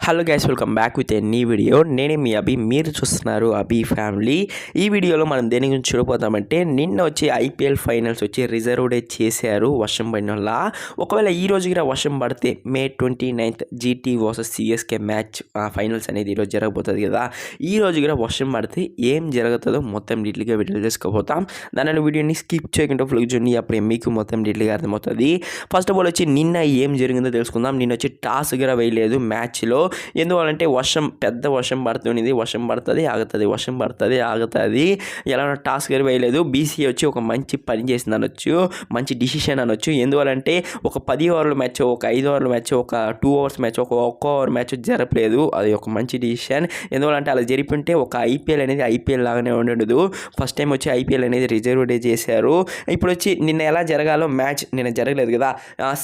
Hello guys, welcome back with any video. నేనే మీ అభి, మీరు చూస్తున్నారు అభి ఫ్యామిలీ. ఈ వీడియోలో మనం దేని గురించి చూడబోతామంటే, నిన్న వచ్చి ఐపీఎల్ ఫైనల్స్ వచ్చి రిజర్వ్ డే చేశారు వర్షం పడిన వల్ల. ఒకవేళ ఈ రోజుకి వర్షం పడితే మే 29th GT versus CSK match finals అనేది ఈరోజు జరగబోతుంది కదా. ఈ రోజుకి వర్షం పడితే ఏం జరుగుతుందో మొత్తం డీటెయిల్గా వీడియో చేసుకోబోతాం. దానిలో వీడియోని స్కిప్ చేయకుండా ఫ్లో చూడండి, అప్పుడే మీకు మొత్తం డీటెయిల్గా అర్థమవుతుంది. ఫస్ట్ ఆఫ్ ఆల్ వచ్చి నిన్న ఏం జరిగిందో తెలుసుకుందాం. నిన్న వచ్చి టాస్ కూడా వేయలేదు మ్యాచ్లో. ఎందువల్లంటే పెద్ద వర్షం పడుతుంది, వర్షం పడుతుంది ఆగుతుంది. ఎలా టాస్క్ వేయలేదు. బీసీఏ వచ్చి ఒక మంచి పని చేసింది అనొచ్చు, మంచి డిసిషన్ అనొచ్చు. ఎందువల్లంటే ఒక 10 ఓవర్ల మ్యాచ్, ఒక 5 ఓవర్ల మ్యాచ్, ఒక 2 అవర్స్ మ్యాచ్, ఒక ఓవర్ మ్యాచ్ జరపలేదు. అది ఒక మంచి డిసిషన్. ఎందువల్లంటే అలా జరిపింటే ఒక ఐపీఎల్ అనేది ఐపీఎల్ లాగానే ఉండదు. ఫస్ట్ టైం వచ్చి ఐపీఎల్ అనేది రిజర్వ్ డే చేశారు. ఇప్పుడు వచ్చి నిన్న ఎలా జరగాలో మ్యాచ్ నిన్న జరగలేదు కదా,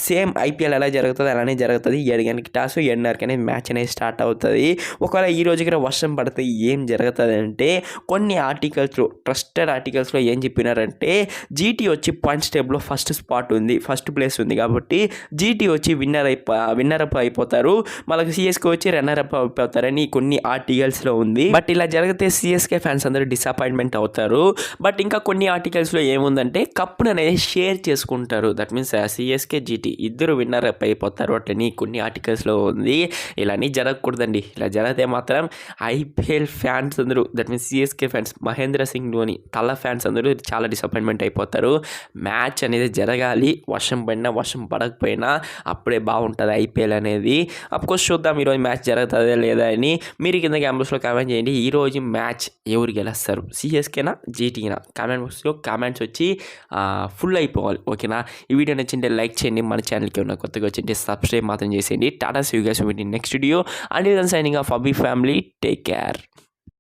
సేమ్ ఐపీఎల్ ఎలా జరుగుతుంది అలానే జరుగుతుంది. 7 గంటలకి టాస్, 7:30కి అనేది మ్యాచ్ అనేది స్టార్ట్ అవుతుంది. ఒకవేళ ఈ రోజుకి వర్షం పడితే ఏం జరుగుతుంది అంటే, కొన్ని ఆర్టికల్స్లో, ట్రస్టెడ్ ఆర్టికల్స్లో ఏం చెప్పినారంటే, జీటీ వచ్చి పాయింట్స్ టేబుల్లో ఫస్ట్ ప్లేస్ ఉంది కాబట్టి జీటీ వచ్చి విన్నర్ అప్ అయిపోతారు. మనకు సిఎస్కే వచ్చి రన్నర్ అప్ అయిపోతారని కొన్ని ఆర్టికల్స్లో ఉంది. బట్ ఇలా జరిగితే సిఎస్కే ఫ్యాన్స్ అందరూ డిసప్పాయింట్మెంట్ అవుతారు. బట్ ఇంకా కొన్ని ఆర్టికల్స్లో ఏముందంటే, కప్పును అనేది షేర్ చేసుకుంటారు. దట్ మీన్స్ సిఎస్కే జీటీ ఇద్దరు విన్నర్ అప్ అయిపోతారు అట్లని కొన్ని ఆర్టికల్స్లో ఉంది. ఇలాని జరగకూడదండి. ఇలా జరిగితే మాత్రం ఐపీఎల్ ఫ్యాన్స్ అందరూ, that means CSK fans, Mahendra Singh Dhoni Thala fans అందరూ చాలా డిసప్పాయింట్మెంట్ అయిపోతారు. మ్యాచ్ అనేది జరగాలి, వర్షం పడినా వర్షం పడకపోయినా అప్పుడే బాగుంటుంది ఐపీఎల్ అనేది. అఫ్కోర్స్ చూద్దాం ఈరోజు మ్యాచ్ జరుగుతుందా లేదా అని. మీరు కింద క్యాంపస్లో కామెంట్ చేయండి, ఈరోజు మ్యాచ్ ఎవరు గెలుస్తారు, సిఎస్కేనా జీటీనా? కామెంట్ బాక్స్లో కామెంట్స్ వచ్చి ఫుల్ అయిపోవాలి, ఓకేనా? ఈ వీడియో నచ్చింటే లైక్ చేయండి, మన ఛానల్కి ఉన్న కొత్తగా వచ్చింటే సబ్స్క్రైబ్ మాత్రం చేసేయండి. Tata see you guys with next video. Until then, signing off, Abhi family. Take care.